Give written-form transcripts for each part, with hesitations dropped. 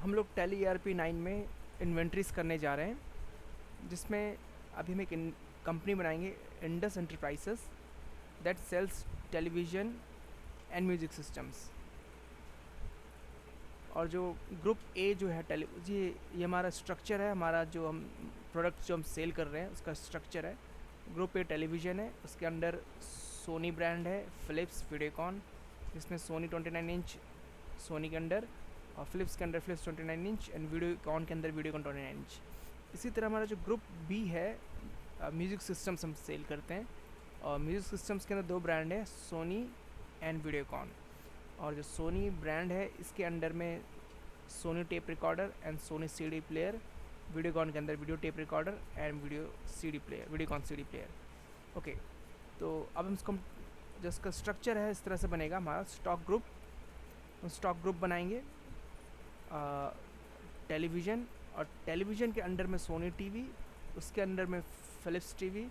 हम लोग tally ERP 9 में इन्वेंट्रीज करने जा रहे हैं, जिसमें अभी हम एक कंपनी बनाएंगे, Indus enterprises, that sells television and music systems. और जो ग्रुप ए जो है ये हमारा स्ट्रक्चर है, हमारा जो हम प्रोडक्ट जो हम सेल कर रहे हैं उसका स्ट्रक्चर है। ग्रुप ए टेलीविज़न है, उसके अंडर सोनी ब्रांड है, फ़िलिप्स, वीडियोकॉन, जिसमें सोनी 29 इंच सोनी के अंडर, और फ़िलिप्स के अंदर फ़िलिप्स 29 इंच, एंड वीडियोकॉन के अंदर वीडियोकॉन 29 इंच। इसी तरह हमारा जो ग्रुप बी है, म्यूज़िक सिस्टम्स हम सेल करते हैं, और म्यूज़िक सिस्टम्स के अंदर दो ब्रांड है, सोनी एंड वीडियोकॉन। और जो सोनी ब्रांड है इसके अंडर में Sony tape recorder and Sony CD player, Videocon के अंदर video tape recorder and video CD player, Videocon CD player. Okay, तो अब हम इसको जो इसका स्ट्रक्चर है इस तरह से बनेगा हमारा स्टॉक ग्रुप। हम स्टॉक ग्रुप बनाएंगे टेलीविज़न, और टेलीविज़न के अंडर में सोनी टीवी, उसके अंडर में फ़िलिप्स टीवी,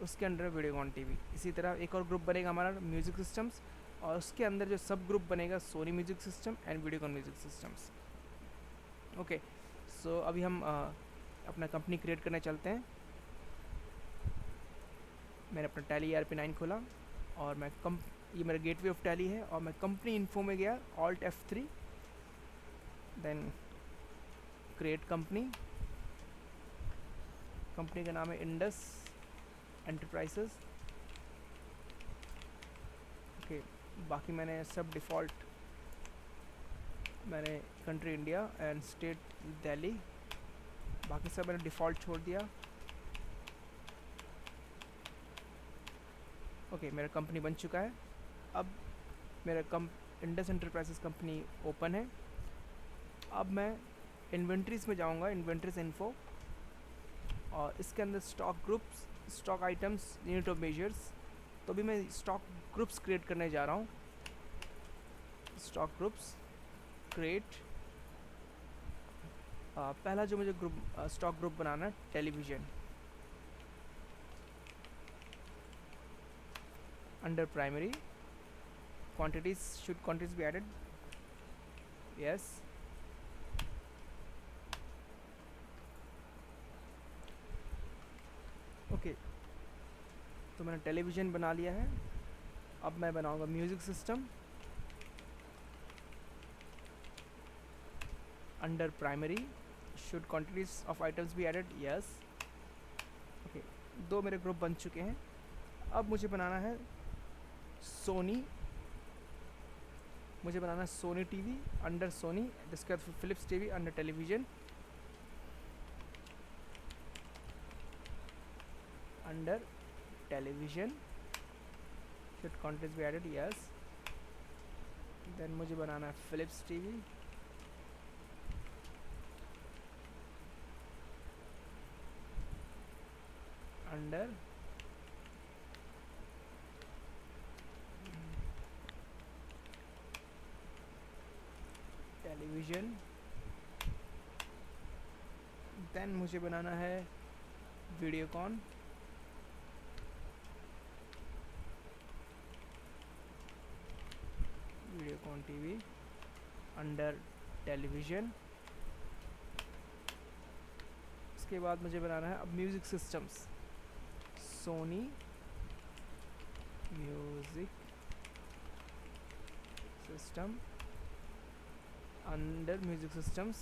उसके अंडर में वीडियोकॉन टीवी। इसी तरह एक और ग्रुप बनेगा हमारा म्यूज़िक सिस्टम्स, और उसके अंदर जो सब ग्रुप बनेगा Sony music system and Videocon music systems. Okay, so अभी हम अपना कंपनी क्रिएट करने चलते हैं। मैंने अपना टैली ERP 9 खोला, और मैं ये मेरा गेटवे ऑफ टैली है, और मैं कंपनी इन्फो में गया, Alt F3, then create company. Company का नाम है इंडस एंटरप्राइजेस। ओके, बाकी मैंने सब डिफ़ॉल्ट, मैंने country India and state Delhi, बाकी सब मैंने डिफ़ॉल्ट छोड़ दिया। ओके, मेरा कंपनी बन चुका है। अब मेरा इंडस एंटरप्राइजेस कंपनी ओपन है। अब मैं इन्वेंट्रीज़ में जाऊंगा, इन्वेंट्रीज इन्फो, और इसके अंदर stock groups, stock items, unit of measures. तो भी मैं स्टॉक ग्रुप्स क्रिएट करने जा रहा हूँ। स्टॉक ग्रुप्स क्रिएट, पहला जो मुझे स्टॉक ग्रुप बनाना है, television. Under primary, quantities, should quantities be added? Yes. Okay, तो मैंने टेलीविज़न बना लिया है। अब मैं बनाऊंगा music system. Under primary, should quantities of items be added? Yes. Okay, दो मेरे ग्रुप बन चुके हैं। अब मुझे बनाना है सोनी, मुझे बनाना है सोनी टीवी अंडर सोनी, जिसके बाद Philips TV under television, under television, should quantities be added? Yes. Then मुझे बनाना है Philips TV, under television. Then मुझे बनाना है Videocon, Videocon TV under television. उसके बाद मुझे बनाना है अब music systems, Sony music system under music systems.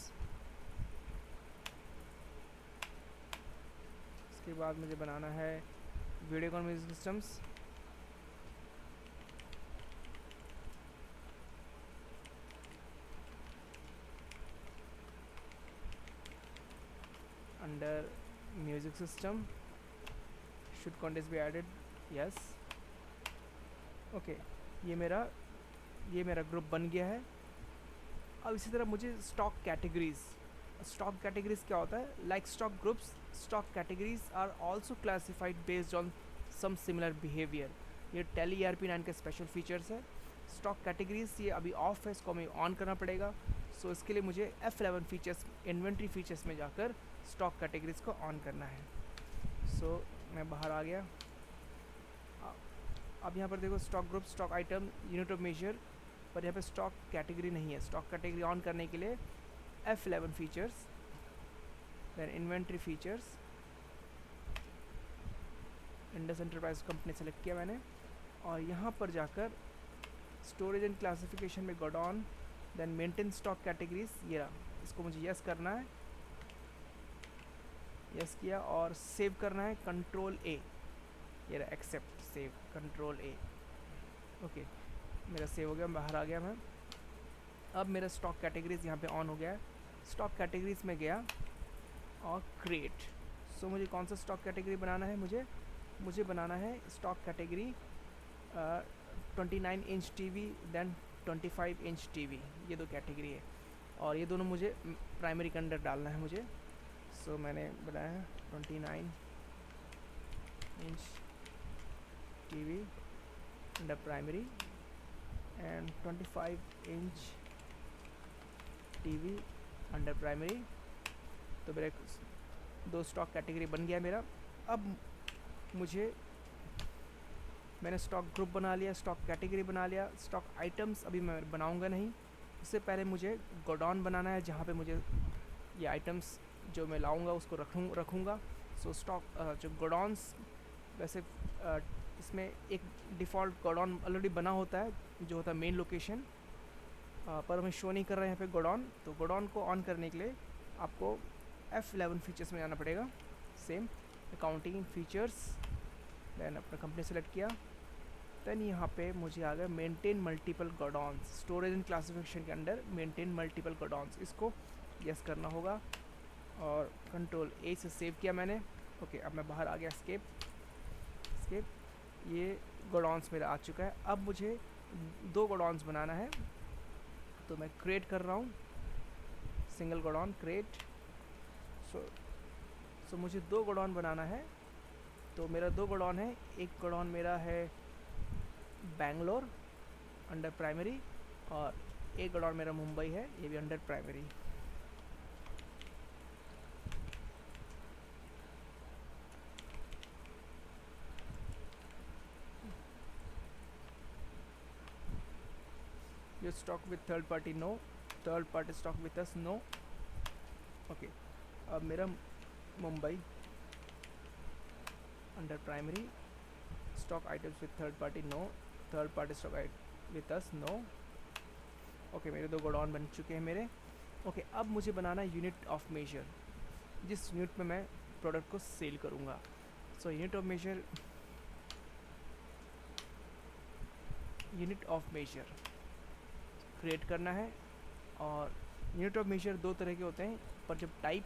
उसके बाद मुझे बनाना है Videocon music systems, under music system, should contents be added? Yes. Okay, ये मेरा ग्रुप बन गया है। अब इसी तरह मुझे स्टॉक कैटेगरीज क्या होता है? Like stock groups, stock categories are also classified based on some similar behaviour. ये टैली ERP 9 के स्पेशल फीचर्स है। स्टॉक कैटेगरीज ये अभी ऑफ है, इसको हमें ऑन करना पड़ेगा। सो इसके लिए मुझे F11 फीचर्स, इन्वेंट्री फीचर्स में जाकर स्टॉक कैटेगरीज को ऑन करना है। सो मैं बाहर आ गया। अब यहाँ पर देखो stock group, stock item, unit of measure, पर यहाँ पे स्टॉक कैटेगरी नहीं है। स्टॉक कैटेगरी ऑन करने के लिए F11 features, then inventory features, Indus enterprise company select किया मैंने, और यहाँ पर जाकर स्टोरेज एंड क्लासिफिकेशन में godown, then maintain stock categories, ये रहा, इसको मुझे यस करना है, यस किया, और सेव करना है कंट्रोल ए, ये रहा accept save control A. Okay, मेरा सेव हो गया, बाहर आ गया मैं। अब मेरा स्टॉक कैटेगरीज यहाँ पे ऑन हो गया है। स्टॉक कैटेगरीज में गया और क्रिएट। सो मुझे कौन सा स्टॉक कैटेगरी बनाना है, मुझे बनाना है stock category 29 inch TV then 25 inch TV, ये दो कैटेगरी है, और ये दोनों मुझे प्राइमरी के अंडर डालना है मुझे। सो मैंने बनाया 29 inch TV under primary and 25 inch TV under primary. तो मेरा दो स्टॉक कैटेगरी बन गया मेरा। अब मैंने स्टॉक ग्रुप बना लिया, स्टॉक कैटेगरी बना लिया, स्टॉक आइटम्स अभी मैं बनाऊंगा नहीं, उससे पहले मुझे गोडाउन बनाना है जहाँ पे मुझे ये आइटम्स जो मैं लाऊंगा उसको रखूँगा। सो स्टॉक जो गोडाउन्स, वैसे इसमें एक डिफ़ॉल्ट गोडाउन ऑलरेडी बना होता है जो होता है मेन लोकेशन, पर हमें शो नहीं कर रहे हैं यहाँ पे गोडाउन। तो गोडाउन को ऑन करने के लिए आपको F11 फीचर्स में जाना पड़ेगा। सेम अकाउंटिंग फीचर्स, देन अपना कंपनी सेलेक्ट किया, देन यहाँ पे मुझे आ गया maintain multiple godowns, storage and classification के अंडर मेंटेन मल्टीपल गोडाउन्स, इसको यस करना होगा, और कंट्रोल ए से सेव किया मैंने। ओके, अब मैं बाहर आ गया, स्केप, ये गोडाउन्स मेरा आ चुका है। अब मुझे दो गोडाउन्स बनाना है, तो मैं क्रिएट कर रहा हूँ सिंगल गोडाउन क्रिएट। सो मुझे दो गोडाउन बनाना है, तो मेरा दो गोडाउन है, एक गोडाउन मेरा है बैंगलोर अंडर प्राइमरी, और एक गोडाउन मेरा मुंबई है, ये भी under primary. You stock with third party no, third party stock with us no। Okay, अब मेरा Mumbai under primary, stock items with third party no, third party stock with us no. Okay, मेरे दो godown बन चुके हैं मेरे। Okay, अब मुझे बनाना है यूनिट ऑफ मेजर, जिस यूनिट में मैं प्रोडक्ट को सेल करूँगा। So unit of measure create करना है, और यूनिट ऑफ मेजर दो तरह के होते हैं, पर जब टाइप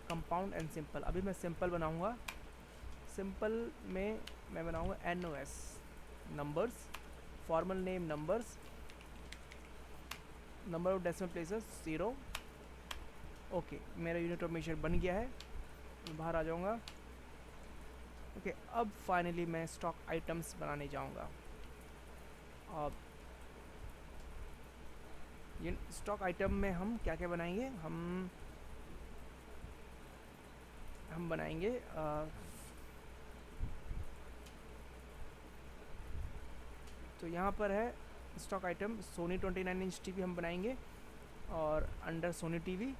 कंपाउंड एंड सिंपल। अभी मैं सिंपल बनाऊंगा, सिंपल में मैं बनाऊंगा NOS numbers, formal name numbers, number of decimal places 0। Okay, मेरा यूनिट ऑफ मेजर बन गया है, मैं बाहर आ जाऊंगा। ओके, अब फाइनली मैं स्टॉक आइटम्स बनाने जाऊंगा। अब ये स्टॉक आइटम में हम क्या क्या बनाएंगे, हम बनाएंगे तो यहाँ पर है stock item Sony 29 inch TV हम बनाएंगे, और अंडर सोनी टीवी,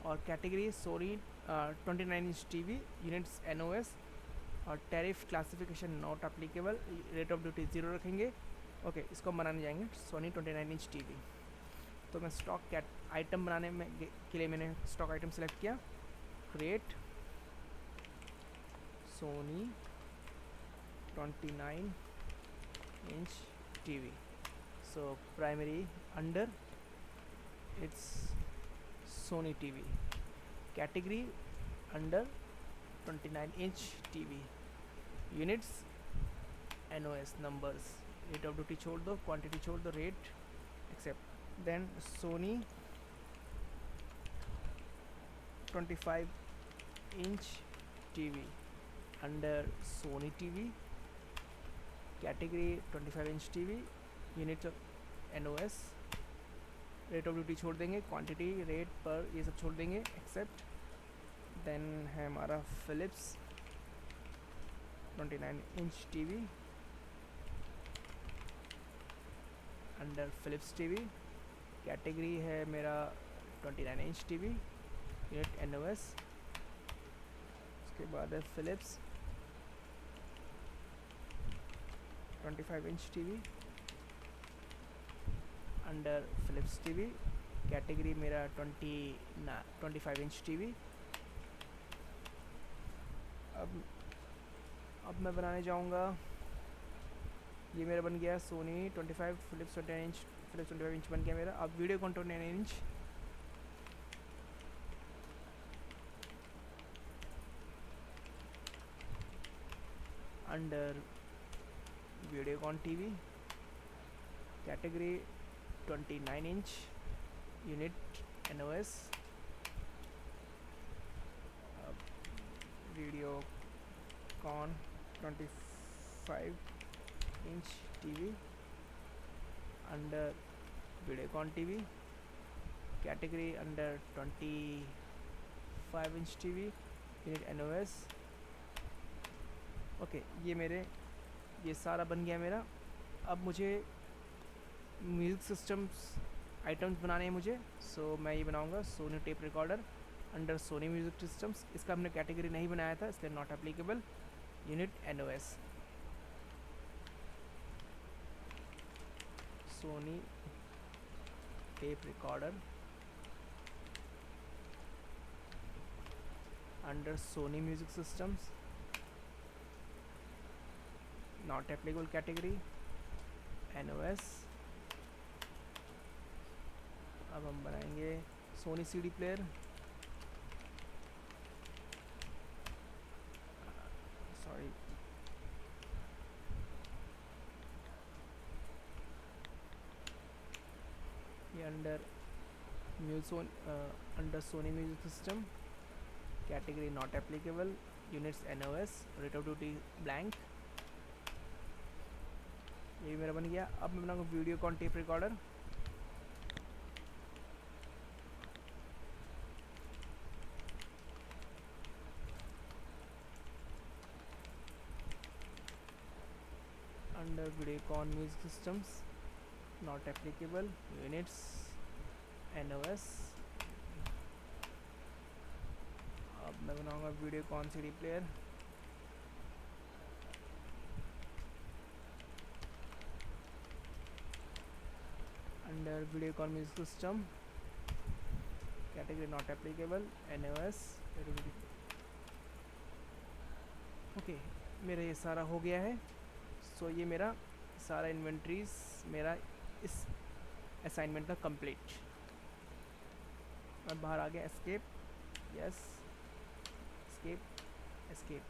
और category Sony 29 inch TV, units NOS, और tariff classification not applicable, rate of duty 0 रखेंगे। ओके, इसको हम बनाने जाएंगे सोनी 29 इंच टीवी। तो मैं स्टॉक आइटम बनाने में के लिए मैंने स्टॉक आइटम सेलेक्ट किया, create Sony 29 inch TV. So primary under its Sony TV, category under 29 inch TV, units NOS numbers, rate of duty छोड़ दो, क्वांटिटी छोड़ दो, rate accept, then Sony 25 inch TV under Sony TV, category 25 inch TV, units of NOS, rate of duty छोड़ देंगे, quantity rate पर ये सब छोड़ देंगे, एक्सेप्ट। देन है हमारा Philips 29 inch TV under Philips TV, category है मेरा 29 इंच टीवी यूनिट NOS। उसके बाद है Philips 25 inch TV under Philips TV, category मेरा 25 इंच टीवी। अब मैं बनाने जाऊंगा, ये मेरा बन गया Sony 25 Philips 29 inch, Philips 25 inch बन गया मेरा। अब Videocon 29 inch, under Videocon TV, category 29 inch unit NOS। अब Videocon 25 inch TV under Videocon TV, category under 25 inch TV unit NOS। Okay, ये सारा बन गया मेरा। अब मुझे म्यूज़िक सिस्टम्स आइटम्स बनाने हैं मुझे, सो मैं ये बनाऊंगा Sony tape recorder under Sony music systems. इसका हमने कैटेगरी नहीं बनाया था इसलिए not applicable, unit NOS। Sony tape recorder under Sony music systems, not applicable category NOS। अब हम बनाएंगे सोनी CD प्लेयर, सॉरी ये under Sony music system, category not applicable, units NOS, rate of duty blank. ये भी मेरा बन गया। अब मैं बनाऊंगा Videocon tape recorder, under Videocon music systems, not applicable, units NOS। अब मैं बनाऊंगा Videocon CD player, under Videocon music system, category not applicable, NOS। Okay, मेरा ये सारा हो गया है। सो ये मेरा सारा इन्वेंट्रीज मेरा इस असाइनमेंट का कंप्लीट। मैं बाहर आ गया, एस्केप, यस, एस्केप, एस्केप।